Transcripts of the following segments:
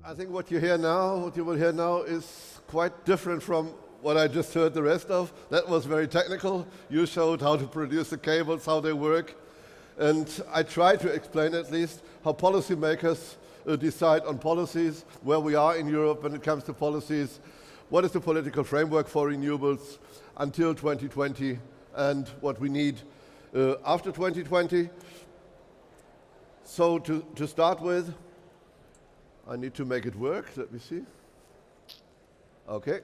I think what you will hear now is quite different from what I just heard the rest of. That was very technical. You showed how to produce the cables, how they work. And I tried to explain at least how policymakers decide on policies, where we are in Europe when it comes to policies, what is the political framework for renewables until 2020, and what we need after 2020. So to start with, I need to make it work. Let me see. Okay.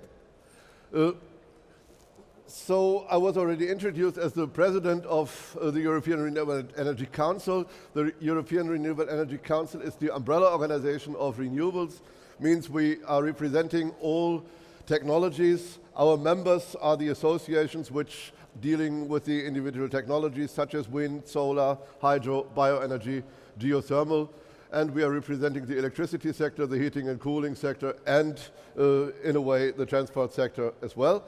So I was already introduced as the president of the European Renewable Energy Council. The European Renewable Energy Council is the umbrella organization of renewables. Means we are representing all technologies. Our members are the associations which dealing with the individual technologies such as wind, solar, hydro, bioenergy, geothermal. And we are representing the electricity sector, the heating and cooling sector, and in a way the transport sector as well.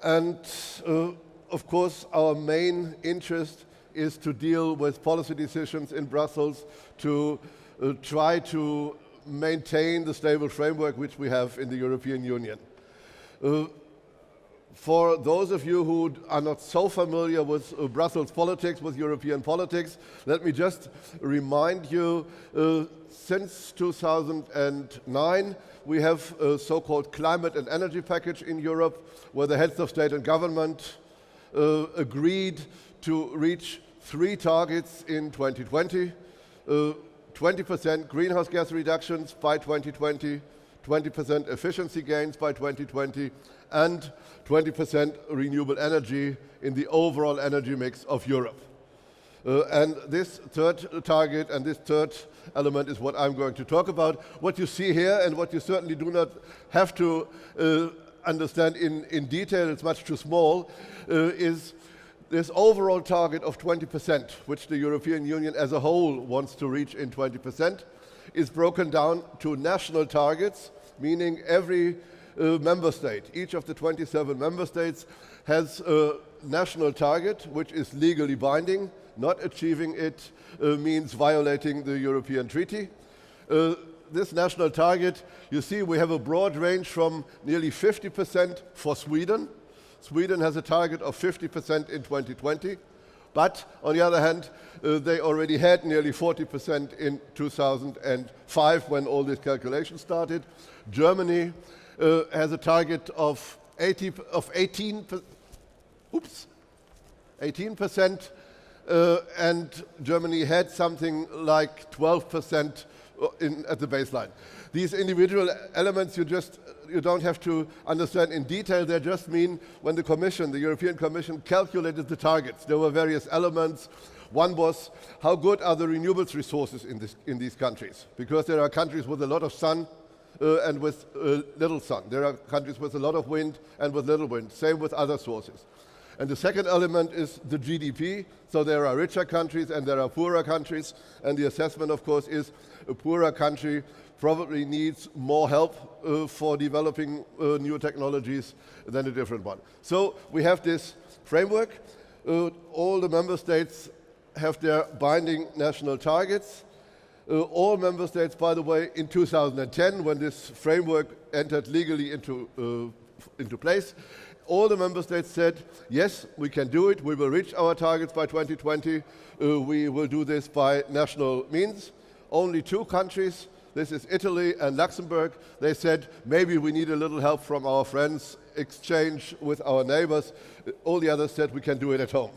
And of course our main interest is to deal with policy decisions in Brussels to try to maintain the stable framework which we have in the European Union. For those of you who are not so familiar with Brussels politics, with European politics, let me just remind you, since 2009, we have a so-called climate and energy package in Europe, where the heads of state and government agreed to reach 3 targets in 2020, 20% greenhouse gas reductions by 2020, 20% efficiency gains by 2020, and 20% renewable energy in the overall energy mix of Europe. And this third target and this third element is what I'm going to talk about. What you see here and what you certainly do not have to understand in detail, it's much too small, is this overall target of 20%, which the European Union as a whole wants to reach in 20%, is broken down to national targets, meaning every member state, each of the 27 member states has a national target which is legally binding. Not achieving it means violating the European Treaty. This national target, you see we have a broad range from nearly 50% for Sweden. Sweden has a target of 50% in 2020. But on the other hand, they already had nearly 40% in 2005 when all these calculations started. Germany has a target of 18%, and Germany had something like 12% at the baseline. These individual elements you don't have to understand in detail. They just mean when the Commission, the European Commission, calculated the targets. There were various elements. One was how good are the renewables resources in these countries, because there are countries with a lot of sun and with little sun. There are countries with a lot of wind and with little wind. Same with other sources. And the second element is the GDP. So there are richer countries and there are poorer countries. And the assessment, of course, is a poorer country probably needs more help for developing new technologies than a different one. So we have this framework. All the member states have their binding national targets. All member states, by the way, in 2010, when this framework entered legally into place, all the member states said, yes, we can do it, we will reach our targets by 2020, we will do this by national means. Only 2 countries, this is Italy and Luxembourg, they said, maybe we need a little help from our friends, exchange with our neighbors. All the others said we can do it at home.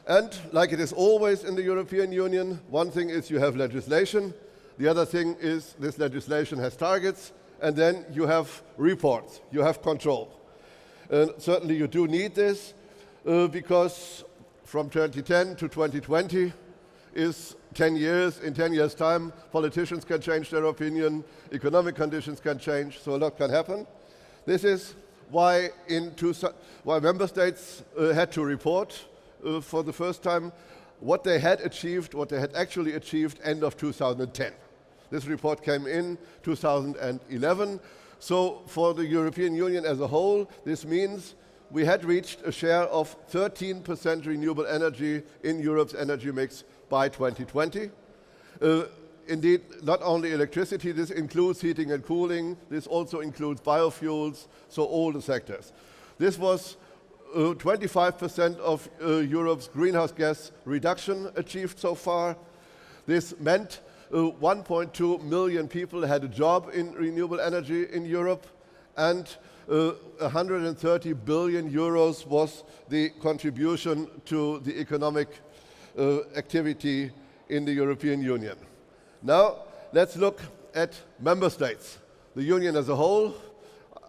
And like it is always in the European Union, one thing is you have legislation, the other thing is this legislation has targets, and then you have reports, you have control. And certainly you do need this because from 2010 to 2020 is 10 years. In 10 years' time, politicians can change their opinion, economic conditions can change, so a lot can happen. This is why member states had to report for the first time what they had achieved, what they had actually achieved end of 2010. This report came in 2011. So for the European Union as a whole, this means we had reached a share of 13% renewable energy in Europe's energy mix by 2020. indeed, not only electricity, this includes heating and cooling, this also includes biofuels, so all the sectors. This was 25% of Europe's greenhouse gas reduction achieved so far. This meant 1.2 million people had a job in renewable energy in Europe, and 130 billion euros was the contribution to the economic activity in the European Union. Now, let's look at member states. The Union as a whole,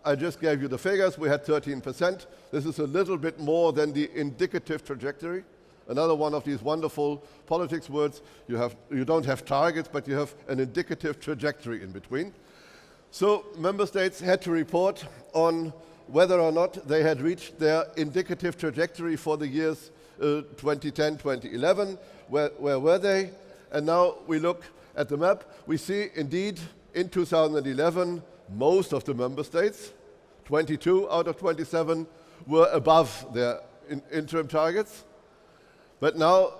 I just gave you the figures, we had 13%. This is a little bit more than the indicative trajectory. Another one of these wonderful politics words. You don't have targets, but you have an indicative trajectory in between. So member states had to report on whether or not they had reached their indicative trajectory for the years 2010, 2011. Where were they? And now we look at the map. We see indeed in 2011 most of the member states, 22 out of 27, were above their interim targets. But now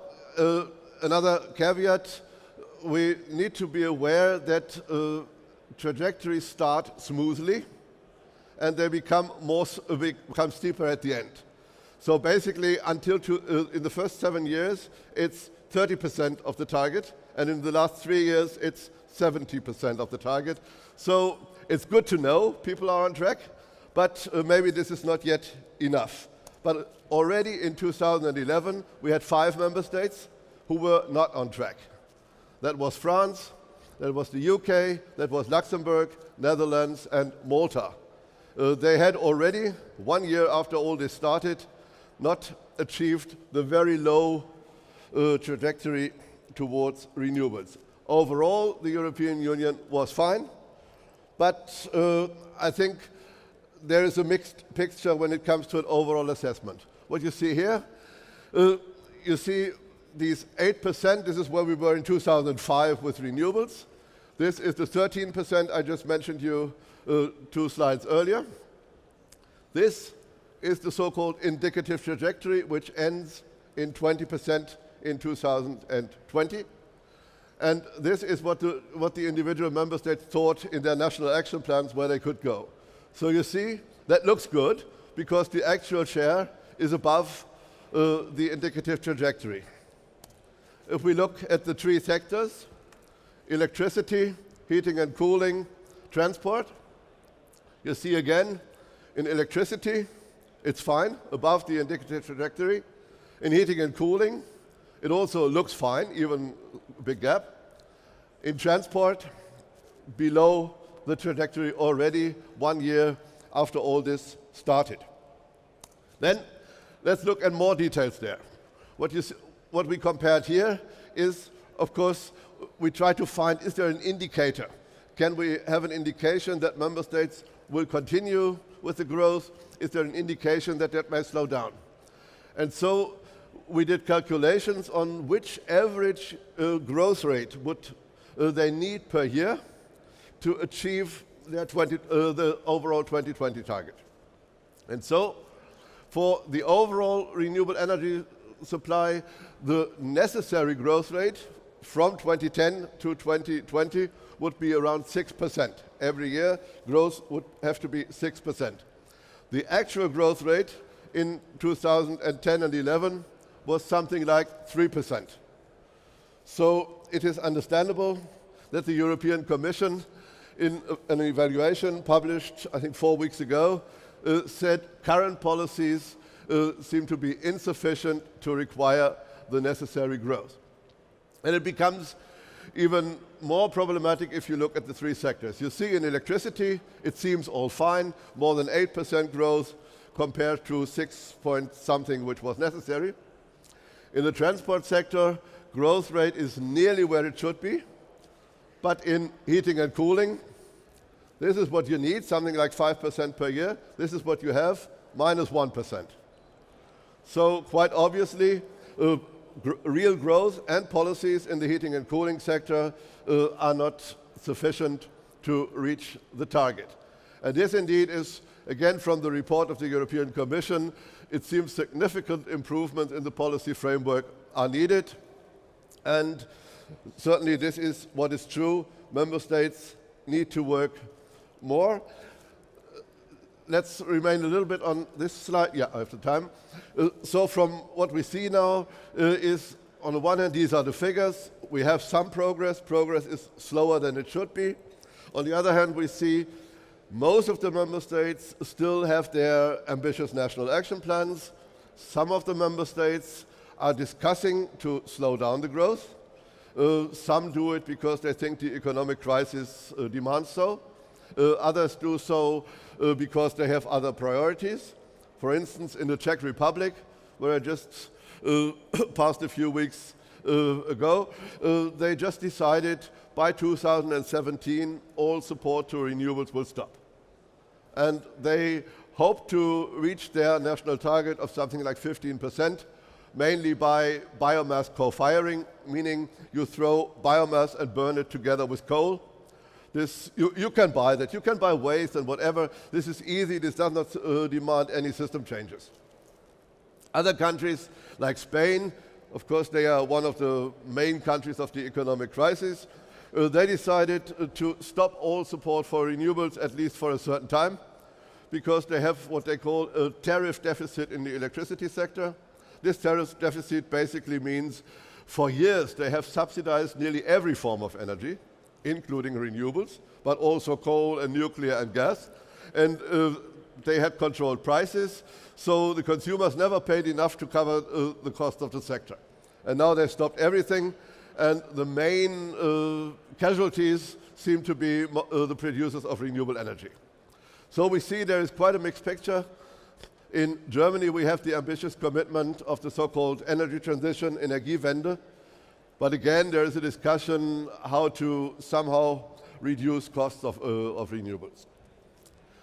another caveat, we need to be aware that trajectories start smoothly and they become steeper at the end. So basically until in the first 7 years it's 30% of the target, and in the last 3 years it's 70% of the target. So it's good to know people are on track, but maybe this is not yet enough. But already in 2011 we had 5 member states who were not on track. That was France, that was the UK, that was Luxembourg, Netherlands and Malta. They had already, 1 year after all this started, not achieved the very low trajectory towards renewables. Overall, the European Union was fine, but I think there is a mixed picture when it comes to an overall assessment. What you see here, you see these 8%, this is where we were in 2005 with renewables. This is the 13% I just mentioned you 2 slides earlier. This is the so-called indicative trajectory, which ends in 20% in 2020. And this is what the individual member states thought in their national action plans where they could go. So you see, that looks good because the actual share is above the indicative trajectory. If we look at the 3 sectors, electricity, heating and cooling, transport, you see again, in electricity, it's fine, above the indicative trajectory. In heating and cooling, it also looks fine, even a big gap. In transport, below the trajectory already 1 year after all this started. Then let's look at more details there. What we compared here is, of course, we try to find, is there an indicator? Can we have an indication that member states will continue with the growth? Is there an indication that that may slow down? And so we did calculations on which average growth rate would they need per year to achieve their the overall 2020 target. And so for the overall renewable energy supply, the necessary growth rate from 2010 to 2020 would be around 6%. Every year, growth would have to be 6%. The actual growth rate in 2010 and 11 was something like 3%. So it is understandable that the European Commission, in an evaluation published, I think 4 weeks ago, said current policies seem to be insufficient to require the necessary growth. And it becomes even more problematic if you look at the 3 sectors. You see in electricity, it seems all fine, more than 8% growth compared to 6 point something which was necessary. In the transport sector, growth rate is nearly where it should be, but in heating and cooling, this is what you need, something like 5% per year. This is what you have, minus 1%. So quite obviously, real growth and policies in the heating and cooling sector are not sufficient to reach the target. And this indeed is, again, from the report of the European Commission, it seems significant improvements in the policy framework are needed. And Certainly this is what is true. Member states need to work more. Let's remain a little bit on this slide. Yeah, I have the time. So from what we see now is, on the one hand, these are the figures. We have some progress. Progress is slower than it should be. On the other hand, we see most of the member states still have their ambitious national action plans. Some of the member states are discussing to slow down the growth. Some do it because they think the economic crisis demands so. Others do so because they have other priorities. For instance, in the Czech Republic, where I just passed a few weeks ago, they just decided by 2017 all support to renewables will stop. And they hope to reach their national target of something like 15%, mainly by biomass co-firing, meaning you throw biomass and burn it together with coal. This, you can buy that. You can buy waste and whatever. This is easy. This does not demand any system changes. Other countries, like Spain, of course, they are one of the main countries of the economic crisis. They decided to stop all support for renewables, at least for a certain time, because they have what they call a tariff deficit in the electricity sector. This tariff deficit basically means for years they have subsidized nearly every form of energy, including renewables, but also coal and nuclear and gas. And they had controlled prices, so the consumers never paid enough to cover the cost of the sector. And now they stopped everything, and the main casualties seem to be the producers of renewable energy. So we see there is quite a mixed picture. In Germany, we have the ambitious commitment of the so-called energy transition, Energiewende. But again, there is a discussion how to somehow reduce costs of renewables.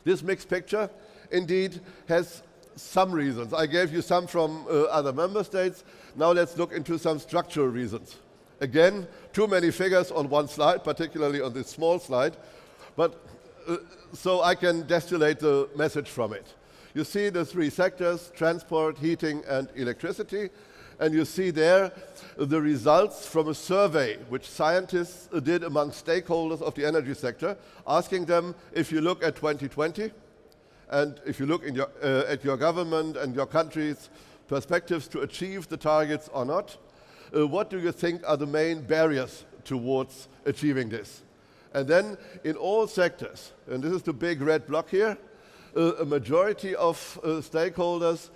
This mixed picture, indeed, has some reasons. I gave you some from other member states. Now let's look into some structural reasons. Again, too many figures on one slide, particularly on this small slide, but so I can distillate the message from it. You see the three sectors: transport, heating, and electricity. And you see there the results from a survey which scientists did among stakeholders of the energy sector, asking them, if you look at 2020, and if you look in at your government and your country's perspectives to achieve the targets or not, what do you think are the main barriers towards achieving this? And then in all sectors, and this is the big red block here, a majority of stakeholders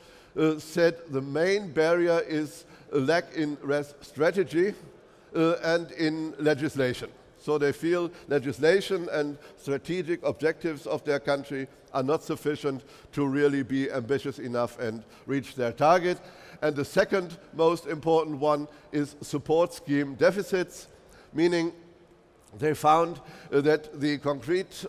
said the main barrier is a lack in strategy and in legislation. So they feel legislation and strategic objectives of their country are not sufficient to really be ambitious enough and reach their target. And the second most important one is support scheme deficits, meaning they found that the concrete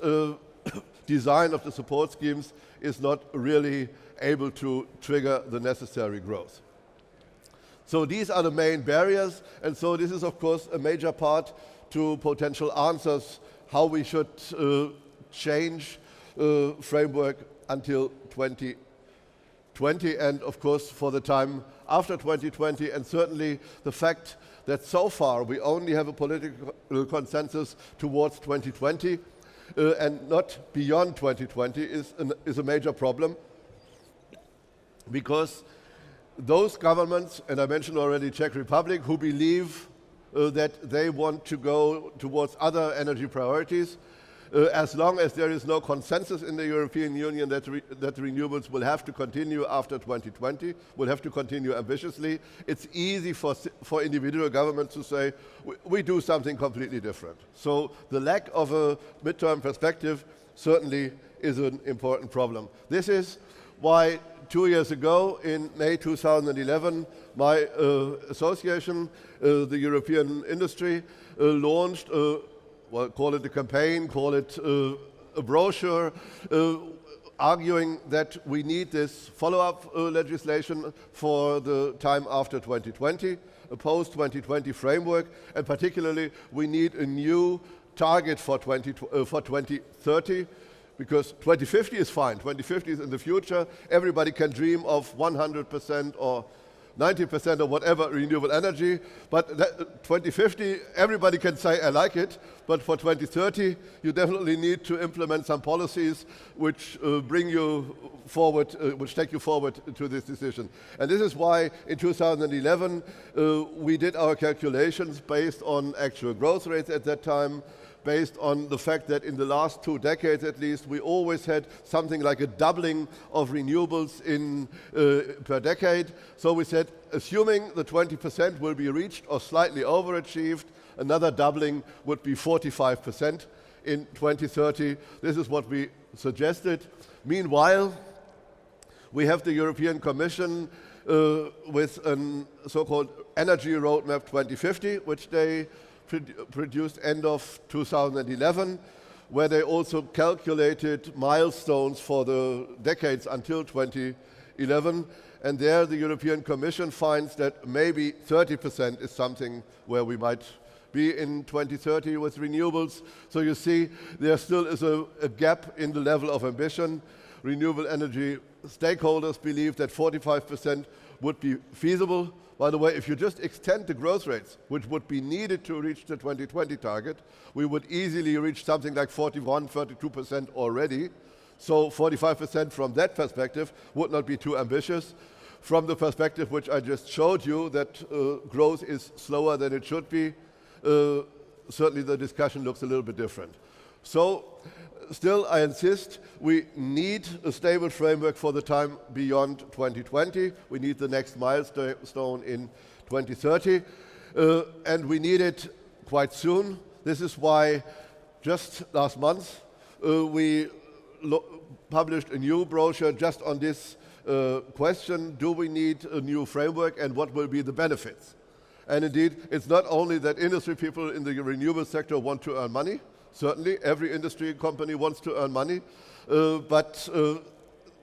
design of the support schemes is not really able to trigger the necessary growth. So these are the main barriers, and so this is of course a major part to potential answers how we should change framework until 2020, and of course for the time after 2020, and certainly the fact that so far we only have a political consensus towards 2020 and not beyond 2020 is a major problem. Because those governments, and I mentioned already Czech Republic, who believe that they want to go towards other energy priorities, as long as there is no consensus in the European Union that renewables will have to continue after 2020, will have to continue ambitiously, it's easy for individual governments to say, we do something completely different. So the lack of a midterm perspective certainly is an important problem. This is why 2 years ago, in May 2011, my association, the European Industry, launched, well, call it a campaign, call it a brochure, arguing that we need this follow-up legislation for the time after 2020, a post-2020 framework, and particularly we need a new target for 2030, because 2050 is fine. 2050 is in the future. Everybody can dream of 100% or 90% or whatever renewable energy, but 2050, everybody can say, I like it, but for 2030, you definitely need to implement some policies which bring you forward, which take you forward to this decision. And this is why in 2011, we did our calculations based on actual growth rates at that time, based on the fact that in the last 2 decades at least, we always had something like a doubling of renewables per decade. So we said, assuming the 20% will be reached or slightly overachieved, another doubling would be 45% in 2030. This is what we suggested. Meanwhile, we have the European Commission with a so-called Energy Roadmap 2050, which they produced end of 2011, where they also calculated milestones for the decades until 2011. And there the European Commission finds that maybe 30% is something where we might be in 2030 with renewables. So you see, there still is a gap in the level of ambition. Renewable energy stakeholders believe that 45% would be feasible. By the way, if you just extend the growth rates, which would be needed to reach the 2020 target, we would easily reach something like 41, 32% already. So 45% from that perspective would not be too ambitious. From the perspective which I just showed you, that growth is slower than it should be, certainly the discussion looks a little bit different. So still, I insist, we need a stable framework for the time beyond 2020. We need the next milestone in 2030, and we need it quite soon. This is why just last month we published a new brochure just on this question: do we need a new framework and what will be the benefits? And indeed, it's not only that industry people in the renewable sector want to earn money. Certainly, every industry company wants to earn money, but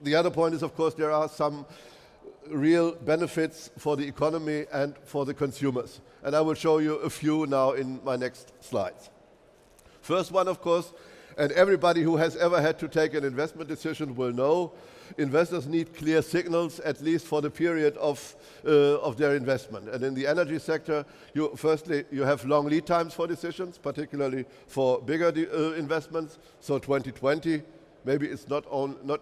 the other point is, of course, there are some real benefits for the economy and for the consumers. And I will show you a few now in my next slides. First one, of course, and everybody who has ever had to take an investment decision will know, investors need clear signals, at least for the period of their investment. And in the energy sector, firstly, you have long lead times for decisions, particularly for bigger investments. So 2020, maybe it's not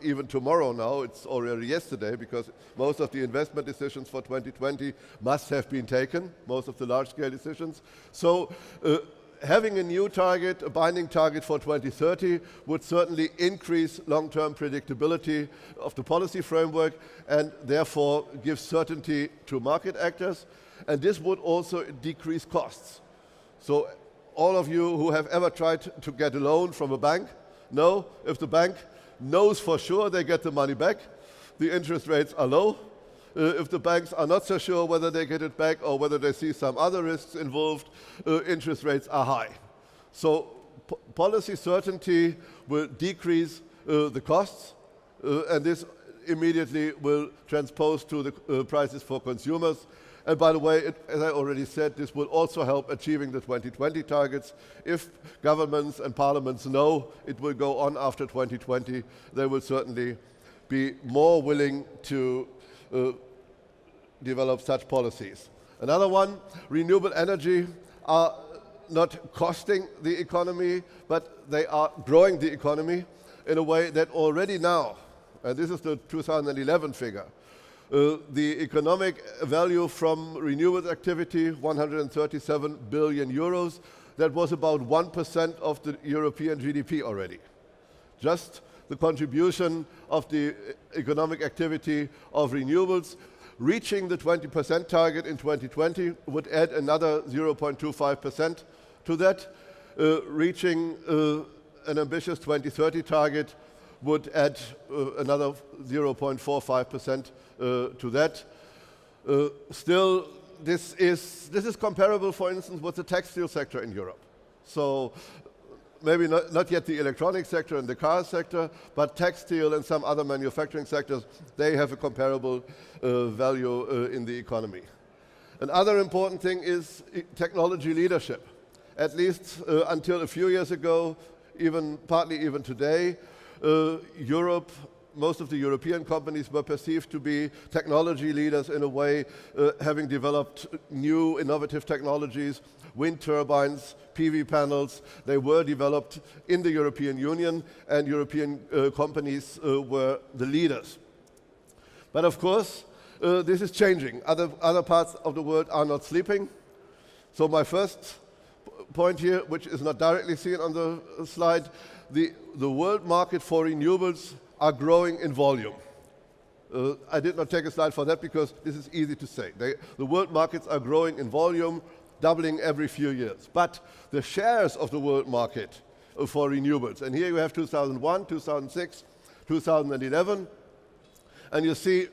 even tomorrow now, it's already yesterday, because most of the investment decisions for 2020 must have been taken, most of the large-scale decisions. So having a new target, a binding target for 2030, would certainly increase long-term predictability of the policy framework and therefore give certainty to market actors. And this would also decrease costs. So all of you who have ever tried to get a loan from a bank know, if the bank knows for sure they get the money back, the interest rates are low. If the banks are not so sure whether they get it back or whether they see some other risks involved, interest rates are high. So policy certainty will decrease the costs, and this immediately will transpose to the prices for consumers. And by the way, as I already said, this will also help achieving the 2020 targets. If governments and parliaments know it will go on after 2020, they will certainly be more willing to develop such policies. Another one, renewable energy are not costing the economy, but they are growing the economy in a way that already now, and this is the 2011 figure, the economic value from renewable activity, 137 billion euros, that was about 1% of the European GDP already. Just the contribution of the economic activity of renewables. Reaching the 20% target in 2020 would add another 0.25% to that. Reaching an ambitious 2030 target would add another 0.45% to that. Still, this is comparable, for instance, with the textile sector in Europe. So maybe not yet the electronic sector and the car sector, but textile and some other manufacturing sectors, they have a comparable value in the economy. Another important thing is technology leadership. At least until a few years ago, partly even today, Europe most of the European companies were perceived to be technology leaders in a way, having developed new innovative technologies, wind turbines, PV panels. They were developed in the European Union, and European companies were the leaders. But of course, this is changing. Other parts of the world are not sleeping. So my first point here, which is not directly seen on the slide, the world market for renewables are growing in volume. I did not take a slide for that because this is easy to say. The world markets are growing in volume, doubling every few years. But the shares of the world market for renewables, and here you have 2001, 2006, 2011, and you see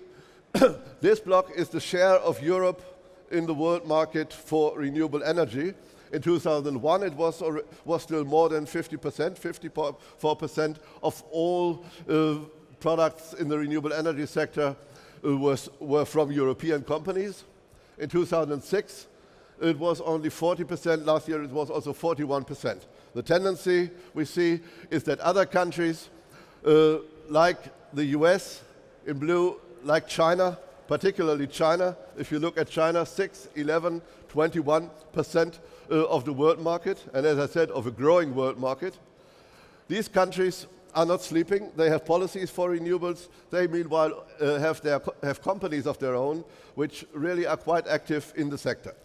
this block is the share of Europe in the world market for renewable energy. In 2001, it was still more than 50%, 54% of all products in the renewable energy sector were from European companies. In 2006, it was only 40%. Last year, it was also 41%. The tendency we see is that other countries, like the US in blue, like China, particularly China, if you look at China, 6, 11, 21% of the world market, and as I said, of a growing world market. These countries are not sleeping. They have policies for renewables. They, meanwhile, have companies of their own, which really are quite active in the sector.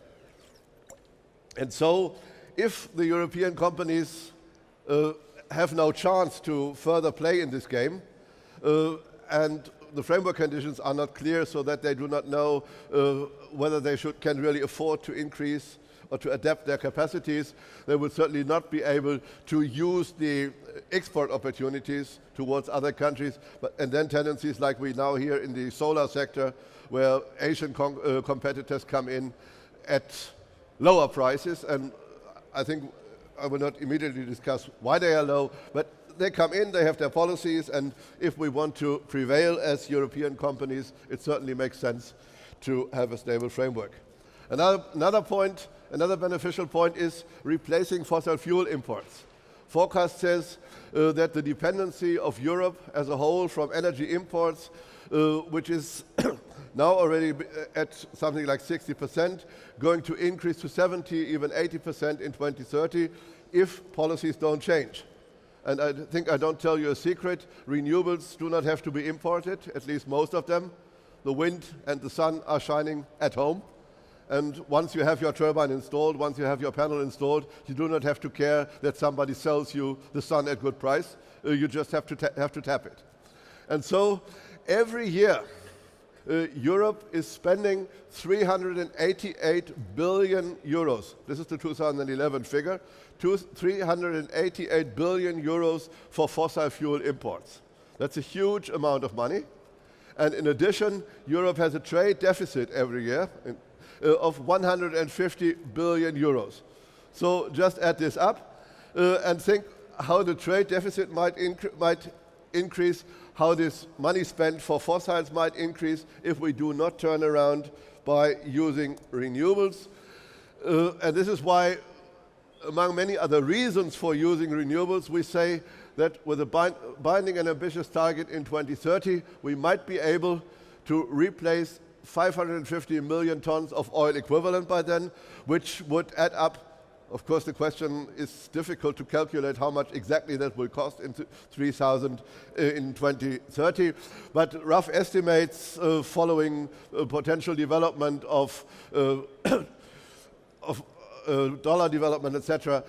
And so, if the European companies have no chance to further play in this game, and the framework conditions are not clear so that they do not know whether they can really afford to increase or to adapt their capacities, they will certainly not be able to use the export opportunities towards other countries, and then tendencies like we now hear in the solar sector, where Asian competitors come in at lower prices, and I think I will not immediately discuss why they are low, but they come in, they have their policies, and if we want to prevail as European companies, it certainly makes sense to have a stable framework. Another beneficial point is replacing fossil fuel imports. Forecast says that the dependency of Europe as a whole from energy imports, which is now already at something like 60%, going to increase to 70, even 80% in 2030 if policies don't change. And I think I don't tell you a secret, renewables do not have to be imported, at least most of them. The wind and the sun are shining at home. And once you have your turbine installed, once you have your panel installed, you do not have to care that somebody sells you the sun at good price. You just have to tap it. And so every year, Europe is spending 388 billion euros. This is the 2011 figure. 388 billion euros for fossil fuel imports. That's a huge amount of money. And in addition, Europe has a trade deficit every year of 150 billion euros. So just add this up and think how the trade deficit might increase, how this money spent for fossils might increase if we do not turn around by using renewables. And this is why, among many other reasons for using renewables, we say that with a binding and ambitious target in 2030, we might be able to replace 550 million tons of oil equivalent by then, which would add up. Of course, the question is difficult to calculate how much exactly that will cost in 3,000 in 2030, but rough estimates following potential development of dollar development, etc.,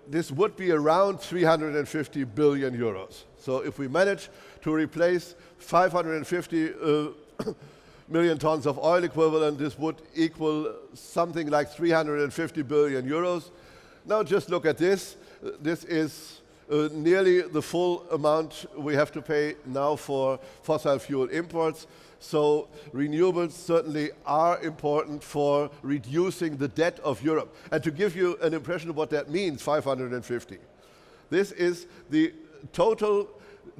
this would be around 350 billion euros. So if we manage to replace 550 million tons of oil equivalent, this would equal something like 350 billion euros. Now just look at this. This is nearly the full amount we have to pay now for fossil fuel imports. So renewables certainly are important for reducing the debt of Europe. And to give you an impression of what that means, 550. This is the total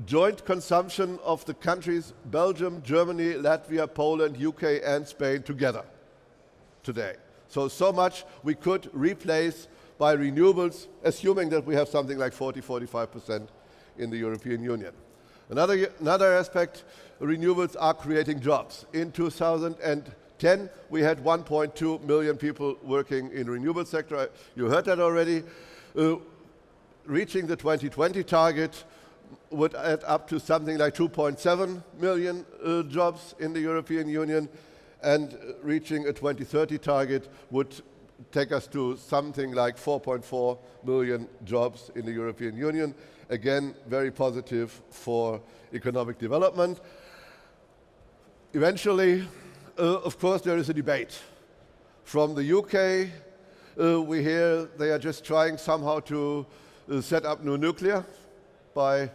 joint consumption of the countries Belgium, Germany, Latvia, Poland, UK and Spain together today. So much we could replace by renewables, assuming that we have something like 40-45% in the European Union. Another aspect, renewables are creating jobs. In 2010, we had 1.2 million people working in renewable sector. You heard that already. Reaching the 2020 target would add up to something like 2.7 million jobs in the European Union, and reaching a 2030 target would take us to something like 4.4 million jobs in the European Union. Again, very positive for economic development. Eventually, of course, there is a debate. From the UK, we hear they are just trying somehow to set up new nuclear by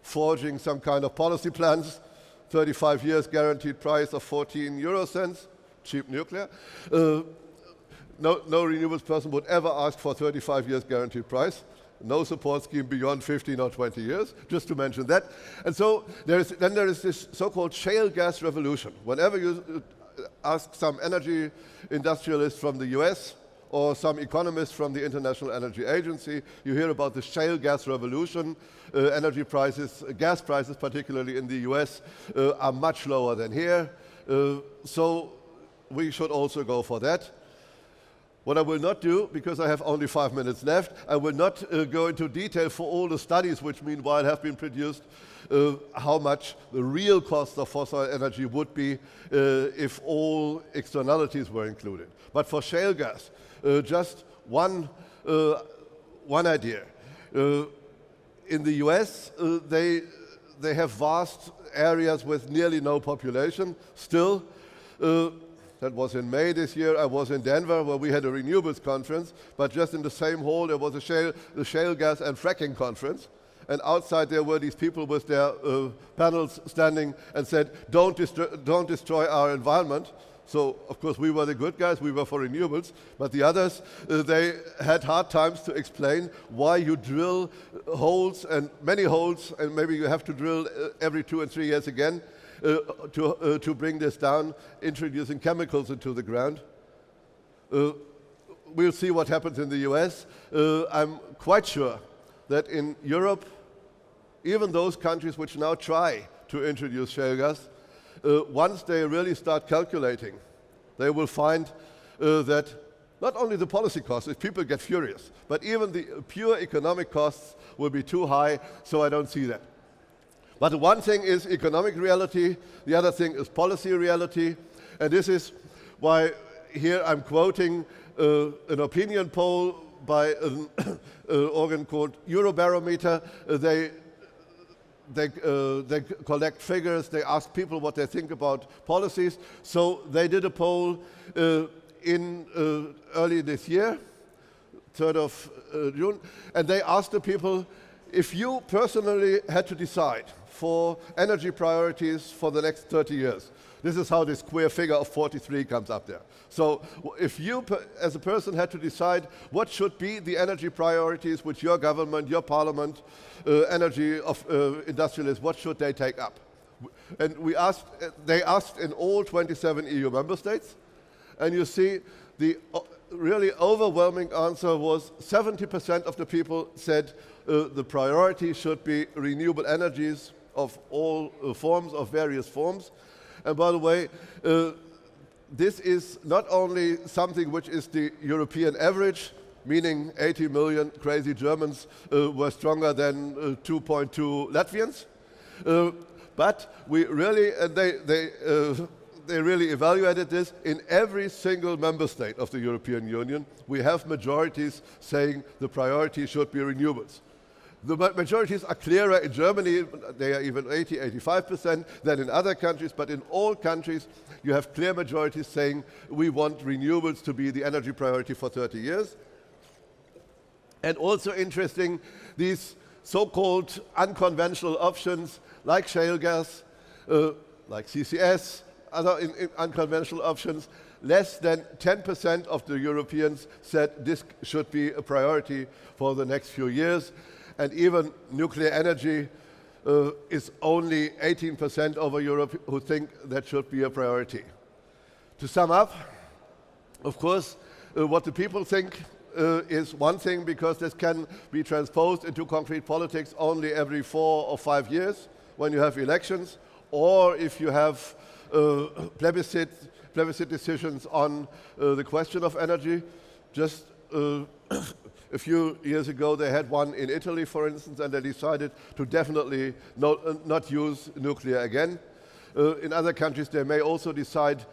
forging some kind of policy plans, 35 years guaranteed price of 14 euro cents, cheap nuclear. No renewables person would ever ask for 35 years guaranteed price. No support scheme beyond 15 or 20 years, just to mention that. And so there is this so-called shale gas revolution. Whenever you ask some energy industrialist from the US or some economist from the International Energy Agency, you hear about the shale gas revolution. Energy prices, gas prices particularly in the US, are much lower than here. So we should also go for that. What I will not do, because I have only 5 minutes left, I will not go into detail for all the studies which meanwhile have been produced, how much the real cost of fossil energy would be if all externalities were included. But for shale gas, just one idea. In the US, they have vast areas with nearly no population. Still, that was in May this year. I was in Denver where we had a renewables conference, but just in the same hall there was the shale gas and fracking conference. And outside there were these people with their panels standing and said, don't destroy our environment. So, of course, we were the good guys, we were for renewables, but the others, they had hard times to explain why you drill holes, and many holes, and maybe you have to drill every 2 and 3 years again, to bring this down, introducing chemicals into the ground. We'll see what happens in the US. I'm quite sure that in Europe, even those countries which now try to introduce shale gas, once they really start calculating, they will find that not only the policy costs, if people get furious, but even the pure economic costs will be too high, so I don't see that. But the one thing is economic reality, the other thing is policy reality, and this is why here I'm quoting an opinion poll by an organ called Eurobarometer. They collect figures, they ask people what they think about policies. So they did a poll in early this year, 3rd of June, and they asked the people, if you personally had to decide for energy priorities for the next 30 years, this is how this square figure of 43 comes up there. So if you, as a person, had to decide what should be the energy priorities which your government, your parliament, energy of industrialists, what should they take up? And they asked in all 27 EU member states, and you see the really overwhelming answer was 70% of the people said the priority should be renewable energies of all forms, of various forms. And by the way, this is not only something which is the European average, meaning 80 million crazy Germans were stronger than 2.2 Latvians, but we really, and they really evaluated this. In every single member state of the European Union, we have majorities saying the priority should be renewables. The majorities are clearer in Germany, they are even 80, 85% than in other countries, but in all countries you have clear majorities saying we want renewables to be the energy priority for 30 years. And also interesting, these so-called unconventional options like shale gas, like CCS, other unconventional options, less than 10% of the Europeans said this should be a priority for the next few years. And even nuclear energy is only 18% over Europe who think that should be a priority. To sum up, of course, what the people think is one thing, because this can be transposed into concrete politics only every 4 or 5 years. when you have elections, or if you have plebiscite decisions on the question of energy. Just a few years ago, they had one in Italy, for instance, and they decided to definitely not use nuclear again. In other countries, they may also decide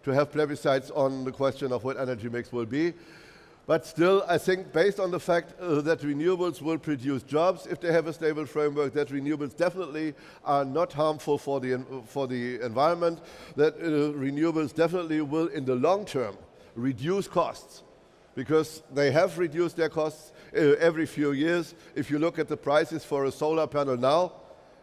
to have plebiscites on the question of what energy mix will be. But still, I think based on the fact that renewables will produce jobs if they have a stable framework, that renewables definitely are not harmful for the environment, that renewables definitely will in the long term reduce costs, because they have reduced their costs every few years. If you look at the prices for a solar panel now,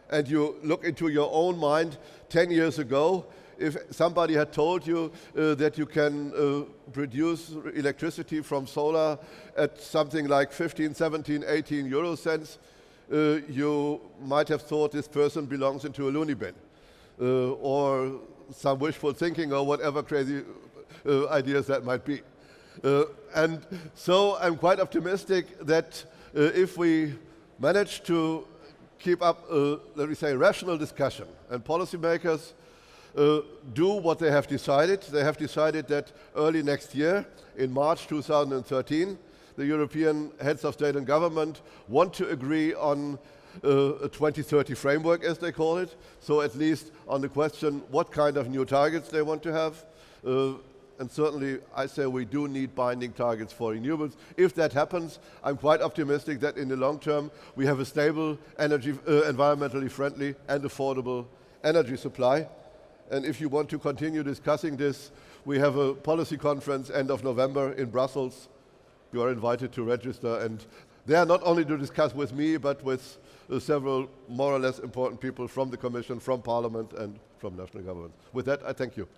and you look into your own mind 10 years ago, if somebody had told you that you can produce electricity from solar at something like 15, 17, 18 euro cents, you might have thought this person belongs into a loony bin or some wishful thinking or whatever crazy ideas that might be. And so I'm quite optimistic that if we manage to keep up, let me say, rational discussion, and policymakers do what they have decided. They have decided that early next year, in March 2013, the European heads of state and government want to agree on a 2030 framework, as they call it, so at least on the question what kind of new targets they want to have. And certainly, I say we do need binding targets for renewables. If that happens, I'm quite optimistic that in the long term, we have a stable, energy, environmentally friendly and affordable energy supply. And if you want to continue discussing this, we have a policy conference end of November in Brussels. You are invited to register, and there not only to discuss with me, but with several more or less important people from the Commission, from Parliament, and from national governments. With that, I thank you.